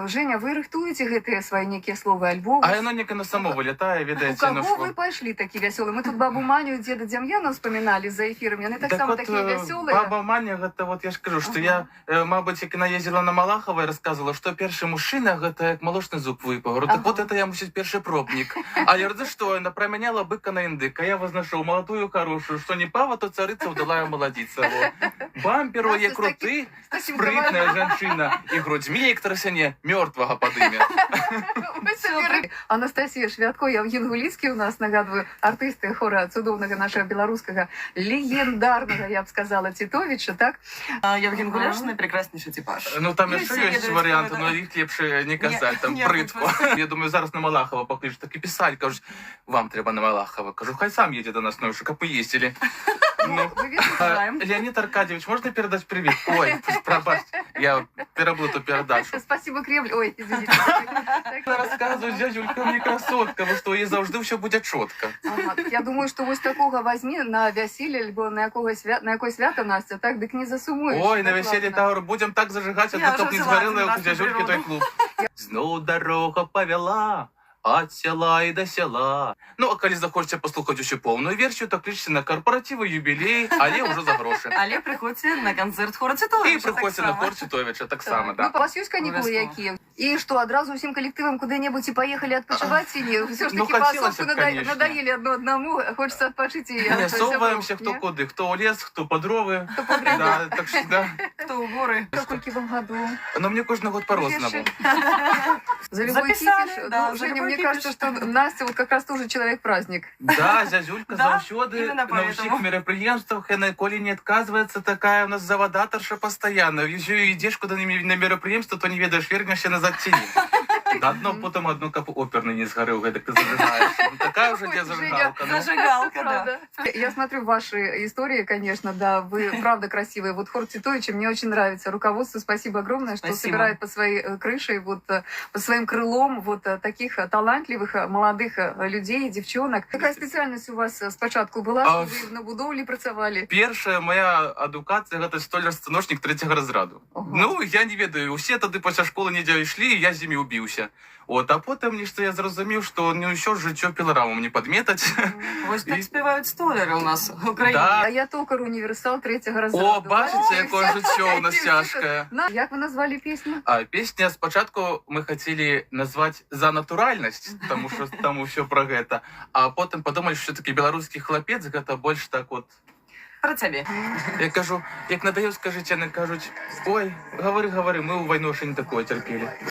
Женя, вы рыхтуеце гэтыя свае нейкія словы альбо? А яно неяк на само вылетае, У ведаеце, ну каго што. вы пайшлі такі вясёлы? Мы тут бабу Маню, дзеда Дзям'яна ўспаміналі за эфірам, яны таксама Так такія вот, вясёлыя. баба Маня, гэта вот я ж кажу, што я, мабыць, як наездзіла на Малахова і расказвала, што першы мужчына гэта як молочны зуб выпаў. Говорю, так вот это я, мусіць, першы пробнік. Але за што, яна прамяняла быка на індыка. Я вознашоў маладую, хорошую, што не пава, то царыца ўдалая маладзіца. Бампер у яе круты, спрытная жанчына, і грудзьмі, як трасяне, мёртвага падыме. Анастасія Швятко, Яўген Гуліцкі у нас, нагадваю, артысты хора цудоўнага нашага беларускага, легендарнага, я б сказала, Титовича, так? Яўген Гуляшны прекраснейшы типаж. Ну там яшчэ все ёсць ведаюць, варыянты, хто но гэта. іх лепш не казаць, там Не, прытку. Я думаю, зараз на Малахова паклічу, так і пісаць, кажуць, вам трэба на Малахова. Кажу, хай сам едзе до нас, ну, каб мы ездзілі. Ну, Вы ведаеце? Леонид Аркадьевич, можно передать привет? Ой, пробачьте, я переплутал передачу. Спасибо, Кремль. Ой, извините. Рассказываю, дядюлька мне красотка, бо што їй завжди все буде чітко. Ага, я думаю, что вось такого возьми на весілля, альбо на якое свято, Настя, так, дык не засумуеш. Ой, на Так веселье класна. Таур будем так зажигать, а Я то уже не взяла сгорело, один як у раз на дядюльки той природу. клуб. Знову дорога повела от села і до села. Ну, а коли захочете послухати усю повну версію, то кличте на корпоративи, юбілеї, але вже за гроші. Але приходьте на концерт хора І Цитовича. приходьте на хор Цитовича, так само, Ну, да. у вас есть каникулы Обовязково. якія? И что, одразу всем коллективам куда-нибудь и поехали отпочивать? Или все ж Ну, таки хотелось поособку бы, конечно. надоели одно одному, хочется отпочить и... Не соваемся хто куди, хто у ліс, хто по дрови. Да, так що, да. Хто у гори. Сколько вам году? Но мне кожен год по-разному. За любой Записали, кипиш. да, Ну, за Женя, любой мне кипиш. кажется, что Настя вот как раз тоже человек-праздник. Да, зязюлька Да, завсёды именно на всіх поэтому. мероприемствах, и на коли не отказывается, такая у нас заводаторша постоянно. Если идешь куда-нибудь на мероприемство, то не ведаешь, вернешься назад тени. Да одно, потом одно, как оперный не сгорел, так ты зажигаешь. Ну, такая уже Ой, где зажигалка. ну. Зажигалка, да. Правда. Я смотрю ваши истории, конечно, да, вы правда красивые. Вот хор Титовича мне очень нравится. Руководству спасибо огромное, что Спасибо. собирает под своей крышей, вот под своим крылом вот таких талантливых молодых людей, девчонок. Какая специальность у вас спочатку была, что вы на будовлі працавали? Першая моя адукація гэта столяр-станочнік трэцяга разраду. Ага. Ну, я не ведаю, усе тады пасля школы недзе ішлі, і я з імі ўбіўся. От, а потым нешта я зразумеў, што не ўсё жыццё піларамам не падметаць. Вось так співають столери у нас в Україні. Да. А я токар універсал третьего разраду. О, бачыце, Ой, якое жыццё у нас цяжкае. Як вы назвали песню? А песня спачатку мы хацелі назваць за натуральнасць, таму што там усё пра гэта. А потым падумалі, што такі беларускі хлапец гэта больш так от. Про цябе. Я кажу, як надаю, скажыце, яны кажуць: ой, гавары, мы ў вайну ще не такое цярпелі.